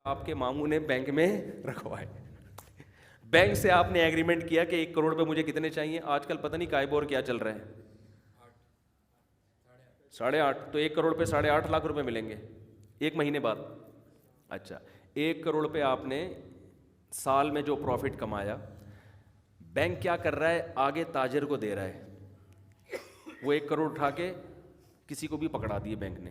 آپ کے ماموں نے بینک میں رکھوائے، بینک سے آپ نے ایگریمنٹ کیا کہ 1 کروڑ پہ مجھے کتنے چاہیے. آج کل پتہ نہیں کائبور کیا چل رہا ہے، 8.5. تو 1 کروڑ پہ 8.5 لاکھ روپے ملیں گے 1 مہینے بعد. اچھا 1 کروڑ پہ آپ نے سال میں جو پروفٹ کمایا، بینک کیا کر رہا ہے، آگے تاجر کو دے رہا ہے. وہ 1 کروڑ اٹھا کے کسی کو بھی پکڑا دیے بینک نے.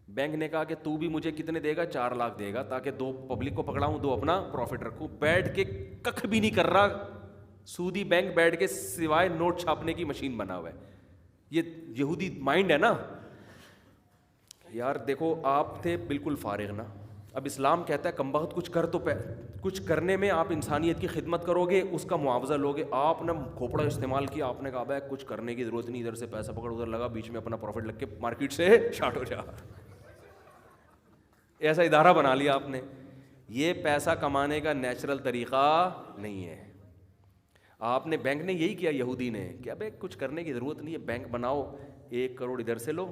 بینک نے کہا کہ تو بھی مجھے کتنے دے گا، 4 لاکھ دے گا، تاکہ 2 پبلک کو پکڑاؤں، 2 اپنا پروفٹ رکھوں. بیٹھ کے ککھ بھی نہیں کر رہا سودی بینک، بیٹھ کے سوائے نوٹ چھاپنے کی مشین بنا ہوا ہے. یہ یہودی مائنڈ ہے نا یار. دیکھو آپ تھے بالکل فارغ نا، اب اسلام کہتا ہے کم بخت کچھ کر تو کچھ کرنے میں آپ انسانیت کی خدمت کرو گے، اس کا معاوضہ لوگے. آپ نے کھوپڑا استعمال کیا، آپ نے کہا بھائی کچھ کرنے کی ضرورت نہیں، ادھر سے پیسہ پکڑ ادھر لگا، بیچ میں اپنا پروفٹ لگ کے مارکیٹ سے شارٹ ہو جا. ایسا ادارہ بنا لیا آپ نے. یہ پیسہ کمانے کا نیچرل طریقہ نہیں ہے. آپ نے بینک نے یہی کیا، یہودی نے کہ ابے کچھ کرنے کی ضرورت نہیں ہے، بینک بناؤ، 1 کروڑ ادھر سے لو،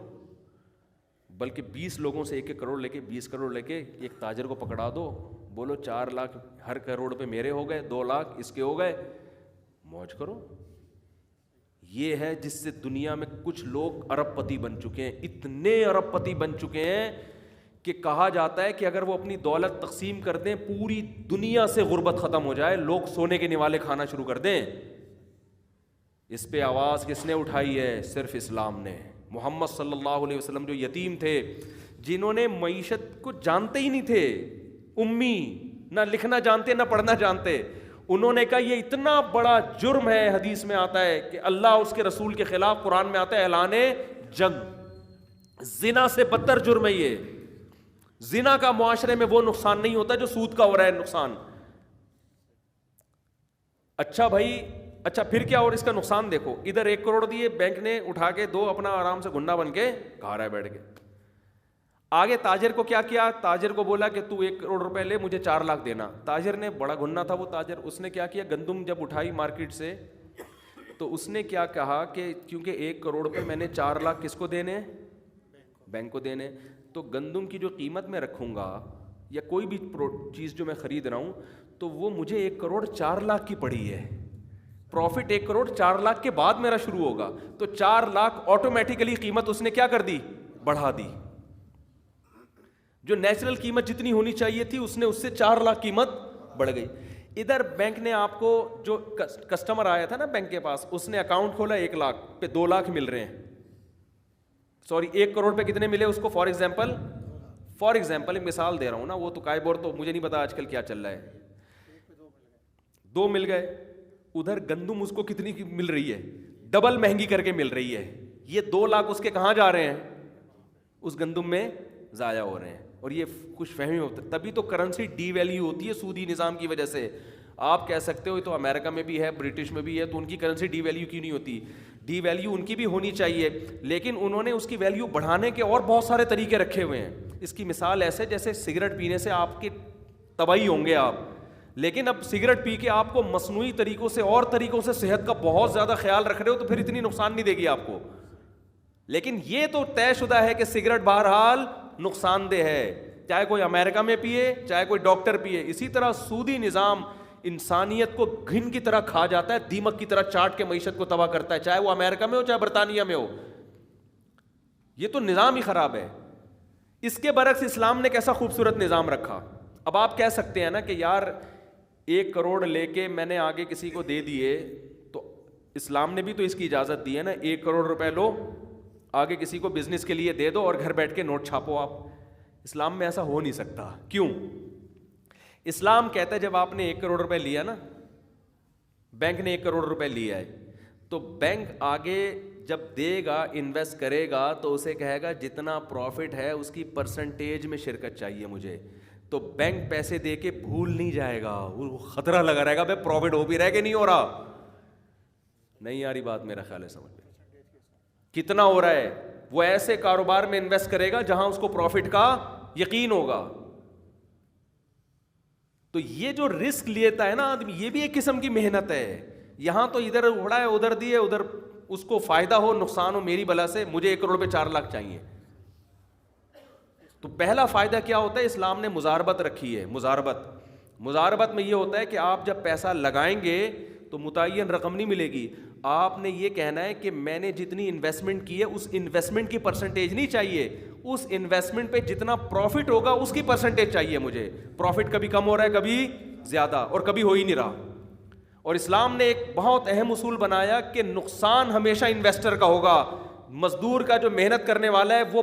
بلکہ 20 لوگوں سے 1 کروڑ لے کے 20 کروڑ لے کے ایک تاجر کو پکڑا دو، بولو 4 لاکھ ہر کروڑ پہ میرے ہو گئے، 2 لاکھ اس کے ہو گئے، موج کرو. یہ ہے جس سے دنیا میں کچھ لوگ ارب پتی بن چکے ہیں، اتنے ارب پتی بن چکے ہیں کہ کہا جاتا ہے کہ اگر وہ اپنی دولت تقسیم کر دیں، پوری دنیا سے غربت ختم ہو جائے، لوگ سونے کے نوالے کھانا شروع کر دیں. اس پہ آواز کس نے اٹھائی ہے؟ صرف اسلام نے. محمد صلی اللہ علیہ وسلم جو یتیم تھے، جنہوں نے معیشت کو جانتے ہی نہیں تھے، امی، نہ لکھنا جانتے نہ پڑھنا جانتے، انہوں نے کہا یہ اتنا بڑا جرم ہے، حدیث میں آتا ہے کہ اللہ اس کے رسول کے خلاف، قرآن میں آتا ہے اعلان جنگ. زنا سے بدتر جرم ہے یہ. زنا کا معاشرے میں وہ نقصان نہیں ہوتا جو سود کا ہو رہا ہے نقصان. اچھا بھائی، اچھا پھر کیا، اور اس کا نقصان دیکھو، ادھر 1 کروڑ دیے بینک نے اٹھا کے، 2 اپنا آرام سے گنڈا بن کے کھا رہا ہے بیٹھ کے. آگے تاجر کو کیا کیا، تاجر کو بولا کہ تو 1 کروڑ روپے لے، مجھے 4 لاکھ دینا. تاجر نے، بڑا گنا تھا وہ تاجر، اس نے کیا کیا، گندم جب اٹھائی مارکیٹ سے تو اس نے کیا کہا کہ کیونکہ 1 کروڑ پہ میں نے 4 لاکھ کس کو دینے، بینک کو دینے، تو گندم کی جو قیمت میں رکھوں گا یا کوئی بھی چیز جو میں خرید رہا ہوں، تو وہ مجھے 1 کروڑ 4 لاکھ کی پڑی ہے. پروفٹ 1 کروڑ 4 لاکھ کے بعد میرا شروع ہوگا، تو 4 لاکھ آٹومیٹیکلی قیمت اس نے کیا کر دی، بڑھا دی. جو نیچرل قیمت جتنی ہونی چاہیے تھی، اس نے اس سے 4 لاکھ قیمت بڑھ گئی. ادھر بینک نے آپ کو، جو کسٹمر آیا تھا نا بینک کے پاس، اس نے اکاؤنٹ کھولا، 1 لاکھ پہ 2 لاکھ مل رہے ہیں، سوری 1 کروڑ پہ کتنے ملے اس کو، فار ایگزامپل مثال دے رہا ہوں نا، وہ تو کائبور تو مجھے نہیں پتا آج کل کیا چل رہا ہے، 2 مل گئے. ادھر گندم اس کو کتنی کی مل رہی ہے، ڈبل مہنگی کر کے مل رہی ہے. یہ 2 لاکھ اس کے کہاں جا رہے ہیں، اس گندم میں ضائع ہو رہے ہیں. اور یہ خوش فہمی ہوتا ہے، تبھی تو کرنسی ڈی ویلیو ہوتی ہے سودی نظام کی وجہ سے. آپ کہہ سکتے ہو تو امریکہ میں بھی ہے، برٹش میں بھی ہے، تو ان کی کرنسی ڈی ویلیو کیوں نہیں ہوتی؟ ڈی ویلیو ان کی بھی ہونی چاہیے، لیکن انہوں نے اس کی ویلیو بڑھانے کے اور بہت سارے طریقے رکھے ہوئے ہیں. اس کی مثال ایسے جیسے سگریٹ پینے سے آپ کی تباہی ہوں گے آپ، لیکن اب سگریٹ پی کے آپ کو مصنوعی طریقوں سے اور طریقوں سے صحت کا بہت زیادہ خیال رکھ رہے ہو، تو پھر اتنی نقصان نہیں دے گی آپ کو. لیکن یہ تو طے شدہ ہے کہ سگریٹ بہرحال نقصان دہ ہے، چاہے کوئی امریکہ میں پیے، چاہے کوئی ڈاکٹر پیے. اسی طرح سودی نظام انسانیت کو گھن کی طرح کھا جاتا ہے، دیمک کی طرح چاٹ کے معیشت کو تباہ کرتا ہے، چاہے وہ امریکہ میں ہو چاہے برطانیہ میں ہو. یہ تو نظام ہی خراب ہے. اس کے برعکس اسلام نے کیسا خوبصورت نظام رکھا. اب آپ کہہ سکتے ہیں نا کہ یار 1 کروڑ لے کے میں نے آگے کسی کو دے دیے، تو اسلام نے بھی تو اس کی اجازت دی ہے نا، 1 کروڑ روپے لو، آگے کسی کو بزنس کے لیے دے دو اور گھر بیٹھ کے نوٹ چھاپو. آپ اسلام میں ایسا ہو نہیں سکتا. کیوں؟ اسلام کہتا ہے جب آپ نے 1 کروڑ روپے لیا نا، بینک نے 1 کروڑ روپے لیا ہے، تو بینک آگے جب دے گا، انویسٹ کرے گا، تو اسے کہے گا جتنا پروفٹ ہے اس کی پرسنٹیج میں شرکت چاہیے مجھے. تو بینک پیسے دے کے بھول نہیں جائے گا، وہ خطرہ لگا رہے گا بھائی پروفٹ ہو بھی رہا کہ نہیں ہو رہا. نہیں آ رہی بات میرا خیال ہے سمجھ میں، کتنا ہو رہا ہے. وہ ایسے کاروبار میں انویسٹ کرے گا جہاں اس کو پروفٹ کا یقین ہوگا. تو یہ جو رسک لیتا ہے نا آدمی، یہ بھی ایک قسم کی محنت ہے. یہاں تو ادھر اڑا ہے، ادھر دیے، ادھر اس کو فائدہ ہو نقصان ہو میری بلا سے، مجھے 1 کروڑ پہ 4 لاکھ چاہیے. تو پہلا فائدہ کیا ہوتا ہے؟ اسلام نے مزاربت رکھی ہے. مزاربت میں یہ ہوتا ہے کہ آپ جب پیسہ لگائیں گے تو متعین رقم نہیں ملے گی. آپ نے یہ کہنا ہے کہ میں نے جتنی انویسٹمنٹ کی ہے اس انویسٹمنٹ کی پرسنٹیج نہیں چاہیے, اس انویسٹمنٹ پہ جتنا پروفٹ ہوگا اس کی پرسنٹیج چاہیے مجھے. پروفٹ کبھی کم ہو رہا ہے, کبھی زیادہ, اور کبھی ہو ہی نہیں رہا. اور اسلام نے ایک بہت اہم اصول بنایا کہ نقصان ہمیشہ انویسٹر کا ہوگا. مزدور کا جو محنت کرنے والا ہے وہ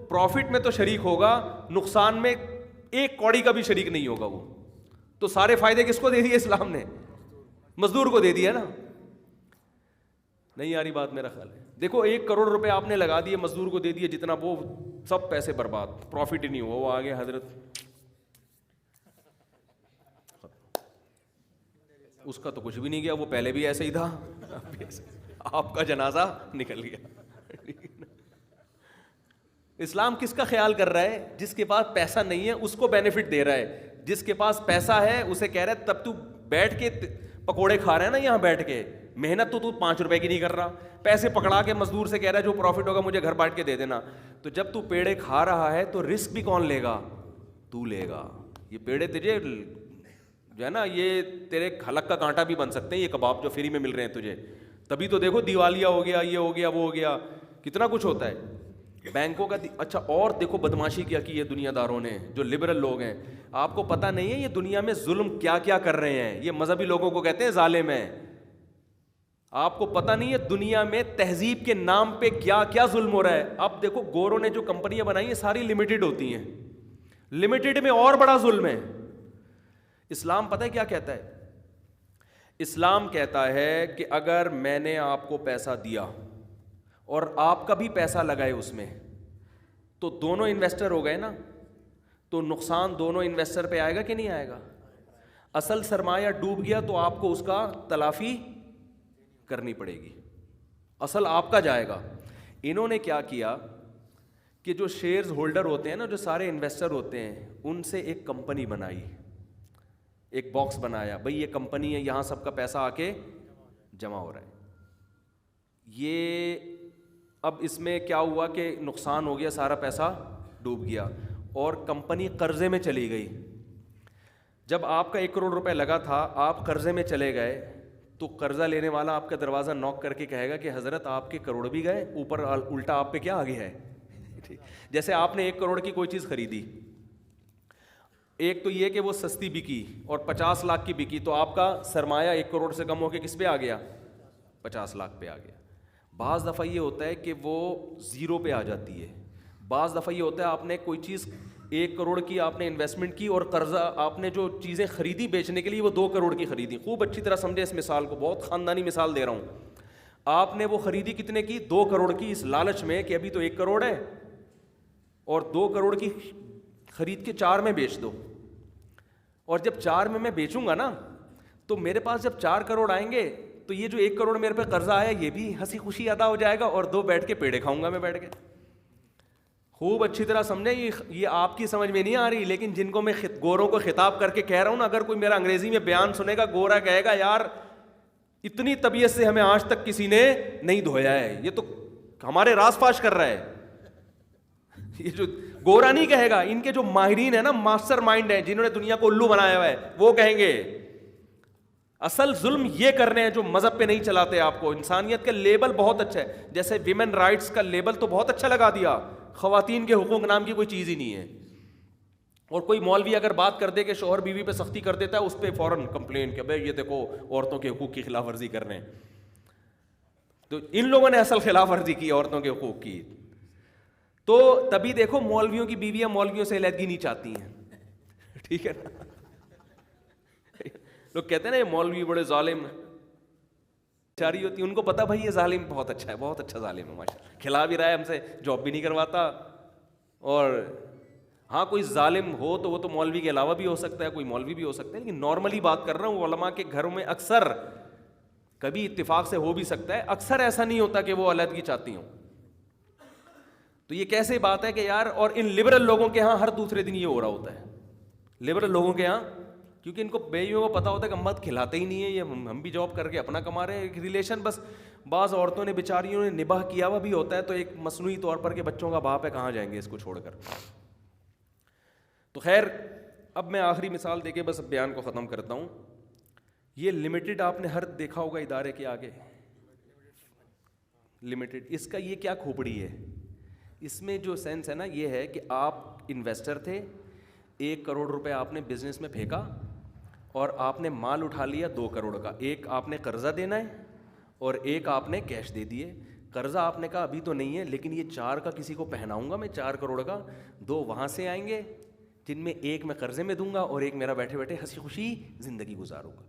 پروفٹ میں تو شریک ہوگا, نقصان میں ایک کوڑی کا بھی شریک نہیں ہوگا وہ. تو سارے فائدے کس کو دے دیے اسلام نے؟ مزدور کو دے دیا نا. نہیں آ رہی بات میرا خیال ہے. دیکھو 1 کروڑ روپے آپ نے لگا دیے, مزدور کو دے دیے جتنا, وہ سب پیسے برباد, پروفٹ ہی نہیں ہوا. وہ آگے حضرت اس کا تو کچھ بھی نہیں گیا, وہ پہلے بھی ایسے ہی تھا, آپ کا جنازہ نکل گیا. اسلام کس کا خیال کر رہا ہے؟ جس کے پاس پیسہ نہیں ہے اس کو بینیفٹ دے رہا ہے. جس کے پاس پیسہ ہے اسے کہہ رہا ہے تب تو بیٹھ کے پکوڑے کھا رہے ہیں نا یہاں بیٹھ کے, محنت تو 5 روپے کی نہیں کر رہا, پیسے پکڑا کے مزدور سے کہہ رہا ہے جو پروفٹ ہوگا مجھے گھر بانٹ کے دے دینا. تو جب تو پیڑے کھا رہا ہے تو رسک بھی کون لے گا؟ تو لے گا. یہ پیڑے تجھے جو ہے نا, یہ تیرے حلق کا کانٹا بھی بن سکتے ہیں, یہ کباب جو فری میں مل رہے ہیں تجھے. تبھی تو دیکھو دیوالیہ ہو گیا, یہ ہو گیا, وہ ہو گیا, کتنا کچھ ہوتا ہے بینکوں کا. اچھا اور دیکھو بدماشی کیا کی ہے دنیا داروں نے, جو لبرل لوگ ہیں. آپ کو پتہ نہیں ہے یہ دنیا میں ظلم کیا کیا کر رہے ہیں. یہ مذہبی لوگوں کو کہتے ہیں ظالم ہیں. آپ کو پتہ نہیں ہے دنیا میں تہذیب کے نام پہ کیا کیا ظلم ہو رہا ہے. اب دیکھو گوروں نے جو کمپنیاں بنائی ہیں ساری لمیٹڈ ہوتی ہیں, لمیٹڈ میں اور بڑا ظلم ہے. اسلام پتہ ہے کیا کہتا ہے؟ اسلام کہتا ہے کہ اگر میں نے آپ کو پیسہ دیا اور آپ کا بھی پیسہ لگائے اس میں, تو دونوں انویسٹر ہو گئے نا, تو نقصان دونوں انویسٹر پہ آئے گا کہ نہیں آئے گا؟ اصل سرمایہ ڈوب گیا تو آپ کو اس کا تلافی کرنی پڑے گی, اصل آپ کا جائے گا. انہوں نے کیا کیا کہ جو شیئرز ہولڈر ہوتے ہیں نا, جو سارے انویسٹر ہوتے ہیں, ان سے ایک کمپنی بنائی, ایک باکس بنایا, بھئی یہ کمپنی ہے, یہاں سب کا پیسہ آ کے جمع ہو رہا ہے. یہ اب اس میں کیا ہوا کہ نقصان ہو گیا, سارا پیسہ ڈوب گیا اور کمپنی قرضے میں چلی گئی. جب آپ کا 1 کروڑ روپے لگا تھا, آپ قرضے میں چلے گئے, تو قرضہ لینے والا آپ کا دروازہ نوک کر کے کہے گا کہ حضرت آپ کے کروڑ بھی گئے, اوپر الٹا آپ پہ کیا آ گیا ہے. جیسے آپ نے 1 کروڑ کی کوئی چیز خریدی, ایک تو یہ کہ وہ سستی بکی اور 50 لاکھ کی بکی, تو آپ کا سرمایہ 1 کروڑ سے کم ہو کے کس پہ آ گیا؟ 50 لاکھ پہ آ گیا. بعض دفعہ یہ ہوتا ہے کہ وہ 0 پہ آ جاتی ہے. بعض دفعہ یہ ہوتا ہے آپ نے کوئی چیز 1 کروڑ کی آپ نے انویسٹمنٹ کی, اور قرضہ آپ نے جو چیزیں خریدی بیچنے کے لیے وہ 2 کروڑ کی خریدی. خوب اچھی طرح سمجھے اس مثال کو, بہت خاندانی مثال دے رہا ہوں. آپ نے وہ خریدی کتنے کی؟ 2 کروڑ کی, اس لالچ میں کہ ابھی تو 1 کروڑ ہے, اور 2 کروڑ کی خرید کے 4 میں بیچ دو. اور جب 4 میں بیچوں گا نا, تو میرے پاس جب 4 کروڑ آئیں گے, تو یہ جو 1 کروڑ میرے پہ قرضہ آیا یہ بھی ہنسی خوشی ادا ہو جائے گا, اور 2 بیٹھ کے پیڑے کھاؤں گا میں بیٹھ کے. خوب اچھی طرح سمجھیں, یہ آپ کی سمجھ میں نہیں آ رہی, لیکن جن کو میں گوروں کو خطاب کر کے کہہ رہا ہوں نا, اگر کوئی میرا انگریزی میں بیان سنے گا, گورا کہے گا یار اتنی طبیعت سے ہمیں آج تک کسی نے نہیں دھویا ہے, یہ تو ہمارے راز فاش کر رہا ہے. یہ جو گورا نہیں کہے گا, ان کے جو ماہرین ہیں نا, ماسٹر مائنڈ ہیں, جنہوں نے دنیا کو الو بنایا ہوا ہے, وہ کہیں گے اصل ظلم یہ کر رہے ہیں جو مذہب پہ نہیں چلاتے. آپ کو انسانیت کا لیبل بہت اچھا ہے, جیسے ویمن رائٹس کا لیبل تو بہت اچھا لگا دیا, خواتین کے حقوق نام کی کوئی چیز ہی نہیں ہے. اور کوئی مولوی اگر بات کر دے کہ شوہر بیوی پہ سختی کر دیتا ہے, اس پہ فوراً کمپلین کہ بھائی یہ دیکھو عورتوں کے حقوق کی خلاف ورزی کر رہے ہیں. تو ان لوگوں نے اصل خلاف ورزی کی عورتوں کے حقوق کی. تو تبھی دیکھو مولویوں کی بیویاں مولویوں سے علیحدگی نہیں چاہتی ہیں, ٹھیک ہے نا. لوگ کہتے ہیں نا یہ مولوی بڑے ظالم چاری ہوتی, ان کو پتا بھائی یہ ظالم بہت اچھا ہے, بہت اچھا ظالم ہے ماشاءاللہ, کھلا بھی رہا ہے, ہم سے جاب بھی نہیں کرواتا. اور ہاں کوئی ظالم ہو تو وہ تو مولوی کے علاوہ بھی ہو سکتا ہے, کوئی مولوی بھی ہو سکتا ہے, لیکن نارملی بات کر رہا ہوں, علماء کے گھروں میں اکثر کبھی اتفاق سے ہو بھی سکتا ہے, اکثر ایسا نہیں ہوتا کہ وہ علیحدگی چاہتی ہوں. تو یہ کیسے بات ہے کہ یار, اور ان لبرل لوگوں کے ہاں ہر دوسرے دن یہ ہو رہا ہوتا ہے, لبرل لوگوں کے ہاں, کیونکہ ان کو بیویوں کو پتا ہوتا ہے کہ مت کھلاتے ہی نہیں ہے، یہ ہم بھی جاب کر کے اپنا کما رہے ہیں. ایک ریلیشن بس بعض عورتوں نے بیچاریوں نے نباہ کیا ہوا بھی ہوتا ہے، تو ایک مصنوعی طور پر کہ بچوں کا باپ ہے کہاں جائیں گے اس کو چھوڑ کر. تو خیر اب میں آخری مثال دے کے بس بیان کو ختم کرتا ہوں. یہ لمیٹڈ آپ نے ہر دیکھا ہوگا ادارے کے آگے لمیٹڈ، اس کا یہ کیا کھوپڑی ہے؟ اس میں جو سینس ہے نا یہ ہے کہ آپ انویسٹر تھے، 1 کروڑ روپے آپ نے بزنس میں پھینکا اور آپ نے مال اٹھا لیا 2 کروڑ کا. ایک آپ نے قرضہ دینا ہے اور ایک آپ نے کیش دے دیے. قرضہ آپ نے کہا ابھی تو نہیں ہے، لیکن یہ 4 کا کسی کو پہناؤں گا میں، 4 کروڑ کا 2 وہاں سے آئیں گے جن میں ایک میں قرضے میں دوں گا اور ایک میرا بیٹھے بیٹھے ہنسی خوشی زندگی گزاروں گا.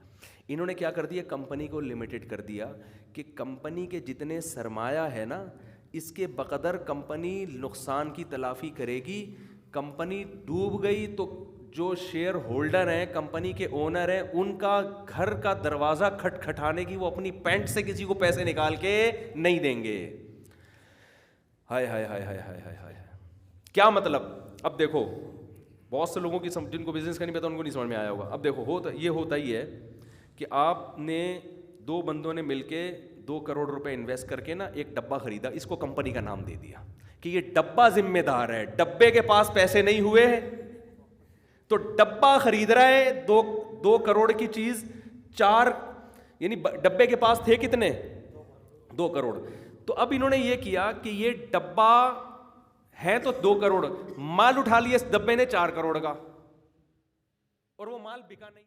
انہوں نے کیا کر دیا؟ کمپنی کو لمیٹڈ کر دیا کہ کمپنی کے جتنے سرمایہ ہے نا اس کے بقدر کمپنی نقصان کی تلافی کرے گی. کمپنی ڈوب گئی تو جو شیئر ہولڈر ہیں، کمپنی کے اونر ہیں، ان کا گھر کا دروازہ کھٹکھٹانے کی وہ اپنی پینٹ سے کسی کو پیسے نکال کے نہیں دیں گے. ہائے ہائے ہائے ہائے ہائے ہائے ہائے. کیا مطلب؟ اب دیکھو بہت سے لوگوں کی جن کو بزنس کا نہیں پتا ان کو نہیں سمجھ میں آیا ہوگا. اب دیکھو یہ ہوتا ہی ہے کہ آپ نے 2 بندوں نے مل کے 2 کروڑ روپے انویسٹ کر کے نا ایک ڈبہ خریدا، اس کو کمپنی کا نام دے دیا کہ یہ ڈبہ ذمہ دار ہے. ڈبے کے پاس پیسے نہیں ہوئے تو ڈبہ خرید رہا ہے 2 کروڑ کی چیز، 4 یعنی ڈبے کے پاس تھے کتنے؟ 2 کروڑ. تو اب انہوں نے یہ کیا کہ یہ ڈبہ ہے تو 2 کروڑ، مال اٹھا لیا اس ڈبے نے 4 کروڑ کا اور وہ مال بکا نہیں.